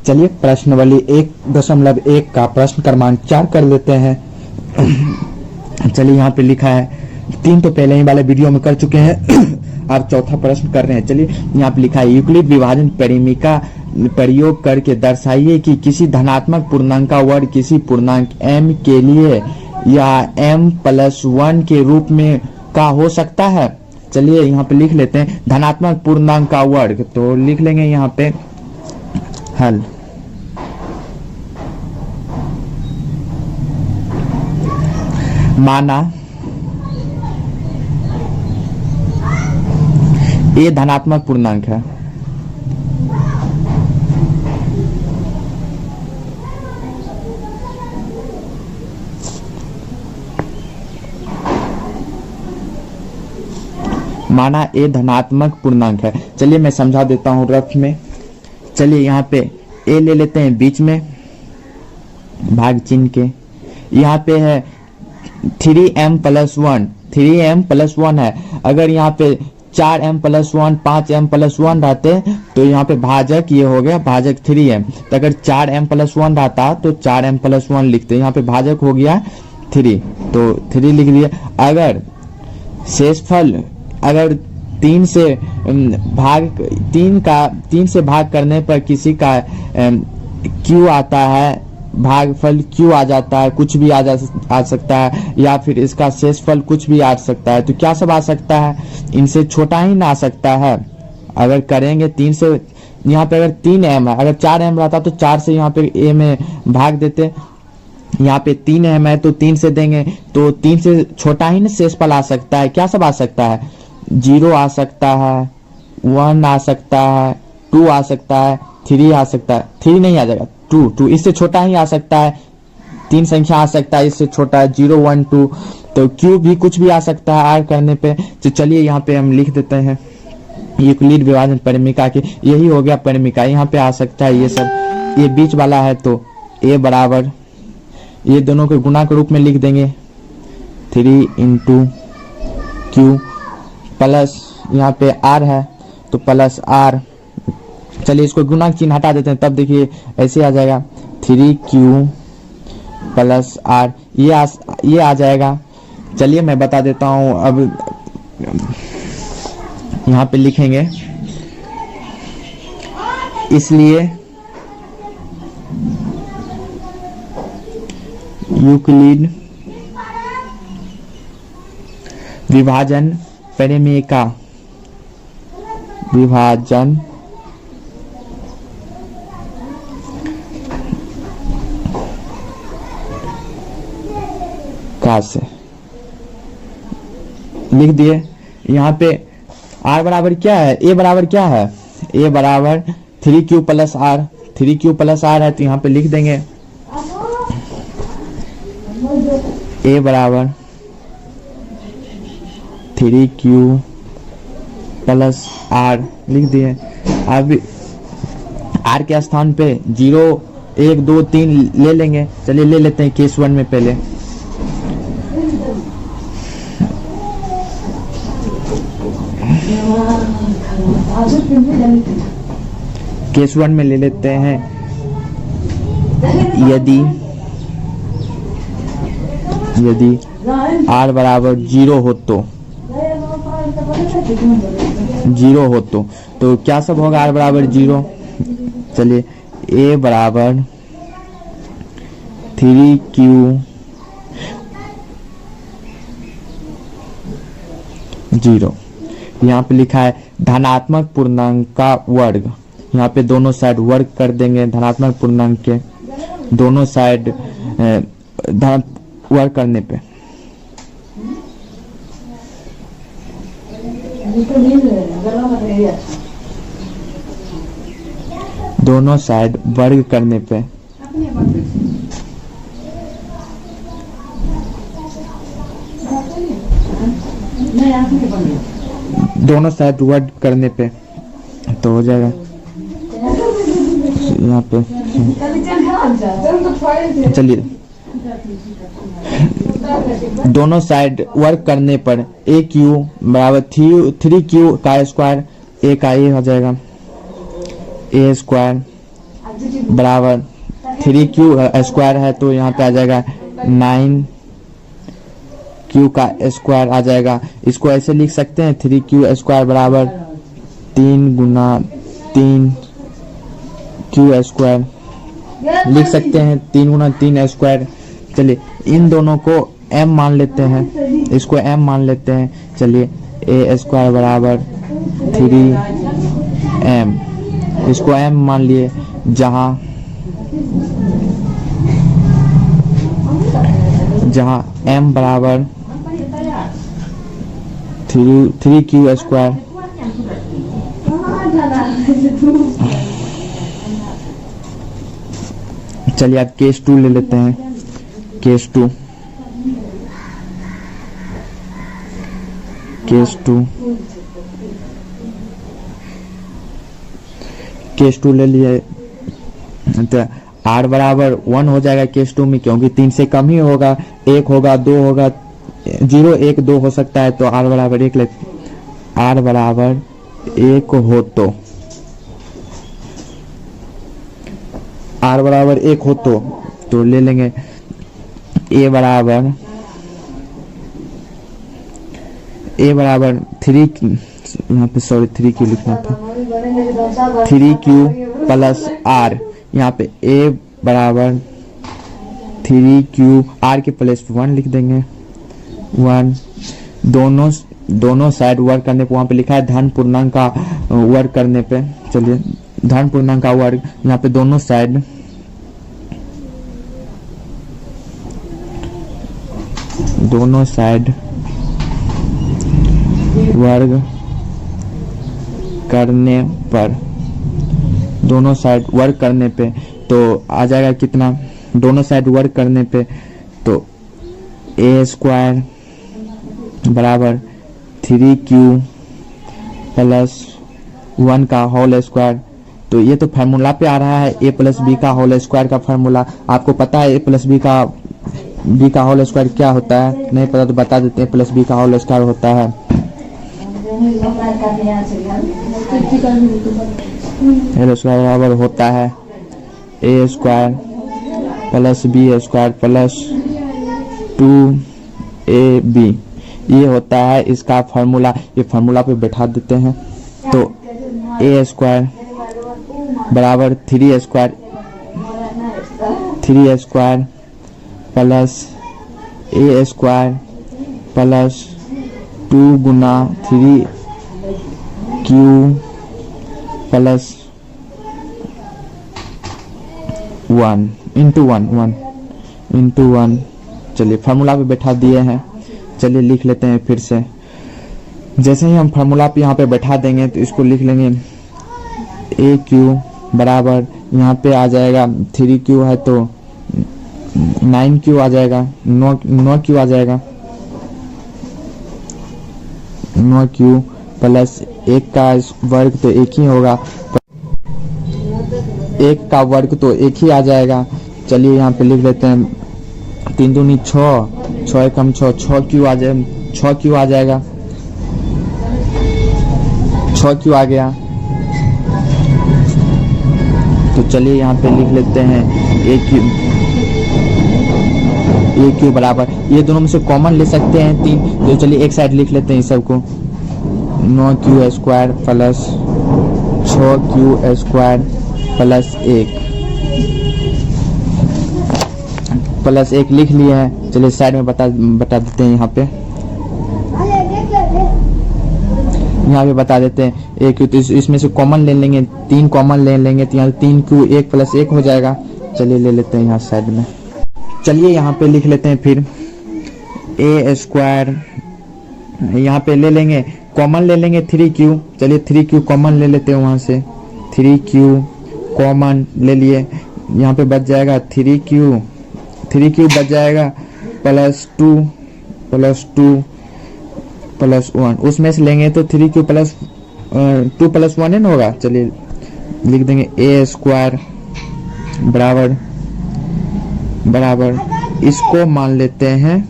चलिए प्रश्नावली 1.1 का प्रश्न क्रमांक 4 कर लेते हैं। चलिए यहाँ पे लिखा है, 3 तो पहले ही वाले वीडियो में कर चुके हैं। अब चौथा प्रश्न कर रहे हैं। चलिए यहाँ पे लिखा है, यूक्लिड विभाजन परिमिका प्रयोग करके दर्शाइए कि किसी धनात्मक पूर्णांक का वर्ग किसी पूर्णांक m के लिए या m+1 के रूप में का हो सकता है। चलिए यहाँ पे लिख लेते हैं धनात्मक पूर्णांक का वर्ग, तो लिख लेंगे यहाँ पे हल। माना ये धनात्मक पूर्णांक है, माना ए धनात्मक पूर्णांक है। चलिए मैं समझा देता हूं रफ में। चलिए यहाँ पे ए ले लेते हैं बीच में भाग चिन्ह के। यहाँ पे है 3m+1, 3m+1 है। अगर यहाँ पे 4m+1, 5m+1 रहते तो यहाँ पे भाजक ये हो गया भाजक 3m। तो अगर 4m+1 रहता तो 4m+1 लिखते, यहाँ पे भाजक हो गया 3, तो 3 लिख दिया। अगर शेषफल अगर 3 से भाग करने पर किसी का q आता है, भागफल q आ जाता है, कुछ भी आ सकता है, या फिर इसका शेषफल कुछ भी आ सकता है। तो क्या सब आ सकता है, इनसे छोटा ही ना आ सकता है। अगर करेंगे 3 से, यहाँ पे अगर 3m है, अगर 4m रहता तो 4 से यहाँ पे a में भाग देते। यहाँ पे 3m है तो 3 से देंगे, तो 3 से छोटा ही ना शेषफल आ सकता है। क्या सब आ सकता है, 0 आ सकता है, 1 आ सकता है, 2 आ सकता है, 3 आ सकता है। 3 नहीं आ जाएगा, 2 इससे छोटा ही आ सकता है। 3 संख्या आ सकता है इससे छोटा है, 0 1 2। तो q भी कुछ भी आ सकता है आर करने पे। तो चलिए यहाँ पे हम लिख देते हैं यूक्लिड विभाजन परिमिका के, यही हो गया परिमिका। यहाँ पे आ सकता है ये सब, ये बीच वाला है तो a बराबर, ये दोनों के गुणा के रूप में लिख देंगे 3 × q प्लस यहाँ पे r है तो प्लस r। चलिए इसको गुणा चिन्ह हटा देते हैं, तब देखिए ऐसे आ जाएगा 3q प्लस r, ये आ जाएगा। चलिए मैं बता देता हूँ। अब यहाँ पे लिखेंगे, इसलिए यूक्लिड विभाजन परिमिका विभाजन का से लिख दिए। यहाँ पे r बराबर क्या है, a बराबर क्या है, a बराबर 3q plus r, 3q plus r है तो यहाँ पे लिख देंगे a बराबर 3q प्लस r लिख दिए। अब r के स्थान पे 0 1 2 3 ले लेंगे। चलिए ले लेते हैं केस 1 में पहले। केस 1 में ले लेते हैं, यदि r बराबर 0 हो तो 0 हो तो क्या सब होगा, r बराबर 0। चलिए a बराबर 3q जीरो। यहाँ पे लिखा है धनात्मक पूर्णांक का वर्ग, यहाँ पे दोनों साइड वर्ग कर देंगे। धनात्मक पूर्णांक के दोनों साइड वर्ग करने पे दोनों साइड वर्ग करने पे दोनों साइड वर्ग करने पे तो हो जाएगा यहाँ पे। चलिए दोनों साइड वर्क करने पर ए क्यू बराबर 3q का स्क्वायर, ए का ए हो जाएगा ए स्क्वायर बराबर 3q स्क्वायर है तो यहाँ पे आ जाएगा 9q का स्क्वायर आ जाएगा। इसको ऐसे लिख सकते हैं 3q स्क्वायर बराबर 3 गुना 3q स्क्वायर लिख सकते हैं, 3 गुना 3 स्क्वायर। चलिए इन दोनों को m मान लेते हैं, इसको m मान लेते हैं। चलिए a स्क्वायर बराबर 3m, इसको m मान लिए, जहाँ m बराबर 3q स्क्वायर। चलिए अब केस 2 ले लेते हैं। केस 2 ले लिए तो r बराबर 1 हो जाएगा केस 2 में, क्योंकि 3 से कम ही होगा, 1 होगा 2 होगा, 0 1 2 हो सकता है, तो r बराबर 1 ले, r बराबर 1 हो r बराबर 1 हो तो ले लेंगे a बराबर 3, यहाँ पे सॉरी 3q लिखना था, 3q प्लस r, यहाँ पे a बराबर 3q, r के प्लस 1 लिख देंगे 1। दोनों साइड वर्क करने पे, वहाँ पे लिखा है धन पूर्णांक का वर्क करने पे। चलिए धन पूर्णांक का वर्ग, यहाँ पे दोनों साइड वर्ग करने पर, दोनों साइड वर्क करने पे तो आ जाएगा कितना, दोनों साइड वर्क करने पे तो a स्क्वायर बराबर 3q प्लस 1 का होल स्क्वायर। तो ये तो फार्मूला पे आ रहा है a प्लस बी का होल स्क्वायर का फार्मूला। आपको पता है a प्लस बी का होल स्क्वायर क्या होता है? नहीं पता तो बता देते हैं। प्लस बी का होल स्क्वायर होता है होल स्क्वायर बराबर होता है a square plus b square plus 2ab। ये होता है इसका फार्मूला। ये फार्मूला पे बैठा देते हैं तो a स्क्वायर बराबर 3 square plus a square plus 2 Guna 3q plus 1 into 1। चलिए फार्मूला पे बैठा दिए हैं। चलिए लिख लेते हैं फिर से। जैसे ही हम फार्मूला पे यहाँ पे बैठा देंगे तो इसको लिख लेंगे a क्यू बराबर, यहाँ पे आ जाएगा 3q है तो 9q आ जाएगा, 9q आ जाएगा, 9q प्लस 1 का वर्ग तो 1 ही होगा, 1 का वर्ग तो 1 ही आ जाएगा। चलिए यहाँ पे लिख लेते हैं 3 दूनी 6, 6 एकम 6, 6q आ जाएगा, 6q आ गया। तो चलिए यहाँ पे लिख लेते हैं a क्यू बराबर, ये दोनों में से कॉमन ले सकते हैं 3, तो चलिए एक साइड लिख लेते हैं इस सबको, 9q square plus 6q square plus 1 लिख लिए हैं। चलिए साइड में बता देते हैं, यहाँ पे बता देते हैं a क्यू। तो इसमें से कॉमन ले लेंगे, 3 कॉमन ले लेंगे तो यहाँ 3q 1 प्लस 1 हो जाएगा। चलिए ले लेते हैं यहाँ साइड में। चलिए यहाँ पे लिख लेते हैं फिर a स्क्वायर, यहाँ पे ले लेंगे कॉमन ले लेंगे 3q। चलिए 3q कॉमन ले लेते हैं, वहाँ से 3q कॉमन ले लिए, यहाँ पे बच जाएगा 3q बच जाएगा प्लस 2 प्लस 1, उसमें से लेंगे तो 3q प्लस 2 प्लस 1 न होगा। चलिए लिख देंगे a स्क्वायर बराबर इसको मान लेते हैं,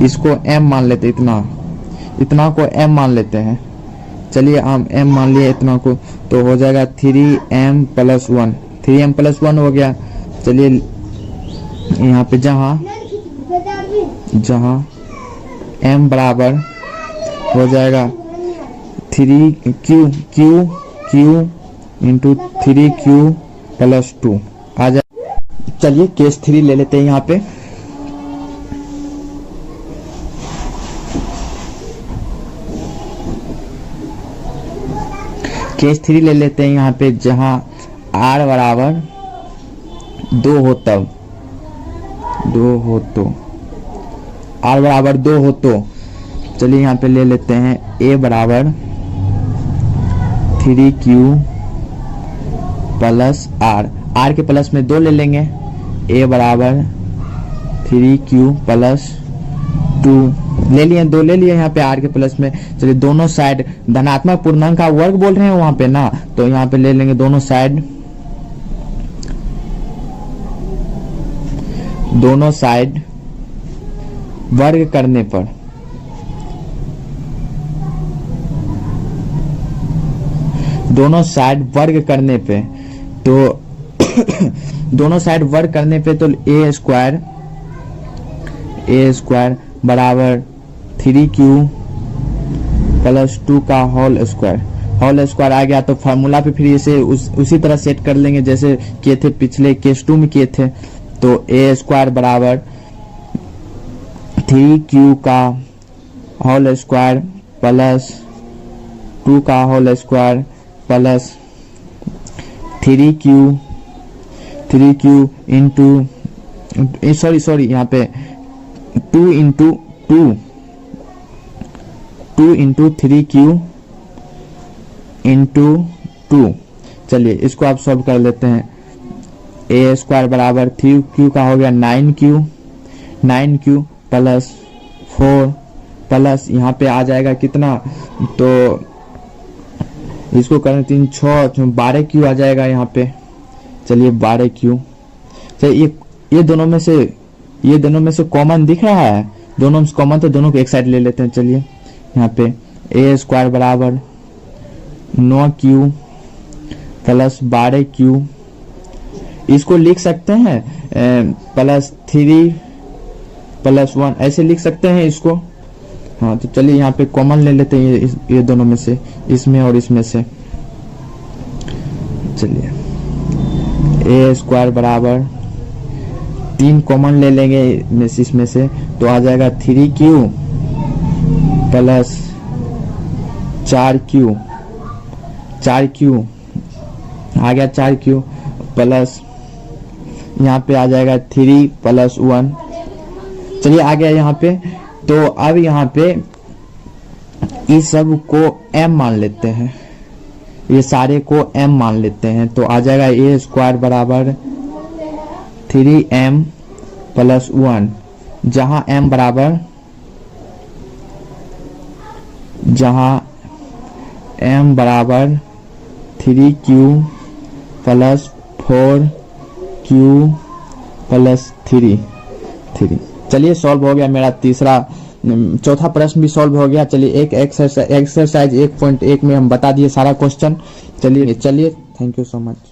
इसको m मान लेते हैं, इतना को m मान लेते हैं। चलिए हम m मान लिए इतना को, तो हो जाएगा 3m प्लस 1, 3m प्लस 1 हो गया। चलिए यहाँ पे जहाँ m बराबर हो जाएगा 3q इंटू 3q प्लस 2 आ जाए। चलिए केस 3 ले लेते हैं यहाँ पे। केस 3 ले लेते हैं यहाँ पे, जहाँ r बराबर 2 हो तब, r बराबर 2 हो तो चलिए यहाँ पे ले लेते हैं a बराबर 3q प्लस r के प्लस में 2 ले लेंगे, a बराबर 3q प्लस 2 ले लिए, 2 ले लिए यहाँ पे r के प्लस में। चलिए दोनों साइड धनात्मक पूर्णांक का वर्ग बोल रहे हैं वहां पे ना, तो यहाँ पे ले लेंगे दोनों साइड वर्ग करने पर, दोनों साइड वर्ग करने पे तो दोनों साइड वर्ग करने पे तो a स्क्वायर बराबर 3q प्लस 2 का होल स्क्वायर आ गया। तो फार्मूला पे फिर इसे उसी तरह सेट कर लेंगे जैसे किए थे पिछले केस 2 में किए थे। तो a स्क्वायर बराबर 3q का होल स्क्वायर प्लस 2 का whole square plus 3q into sorry यहाँ पे 2 इंटू 3q इंटू 2। चलिए इसको आप सॉल्व कर लेते हैं। a स्क्वायर बराबर 3q का हो गया 9q प्लस 4 प्लस यहाँ पे आ जाएगा कितना, तो इसको करें 3 6 12q आ जाएगा यहाँ पे। चलिए 12q। चलिए ये दोनों में से कॉमन दिख रहा है, दोनों में कॉमन, तो दोनों को एक साइड ले लेते हैं। चलिए यहाँ पे a स्क्वायर बराबर 9q प्लस 12q, इसको लिख सकते हैं प्लस 3 प्लस 1 ऐसे लिख सकते हैं इसको। हाँ तो चलिए यहाँ पे कॉमन ले लेते हैं ये दोनों में से, इसमें और इसमें से। चलिए a स्क्वायर बराबर 3 कॉमन ले लेंगे इसमें से, तो आ जाएगा 3q प्लस 4q आ गया 4q प्लस यहाँ पे आ जाएगा 3 प्लस 1। चलिए आ गया यहाँ पे। तो अब यहाँ पे इस सब को m मान लेते हैं, ये सारे को m मान लेते हैं, तो आ जाएगा a स्क्वायर बराबर 3m प्लस 1, जहाँ m बराबर 3q प्लस 4q प्लस 3। चलिए सॉल्व हो गया मेरा चौथा प्रश्न भी सॉल्व हो गया। चलिए एक एक्सरसाइज 1.1 में हम बता दिए सारा क्वेश्चन। चलिए थैंक यू सो मच।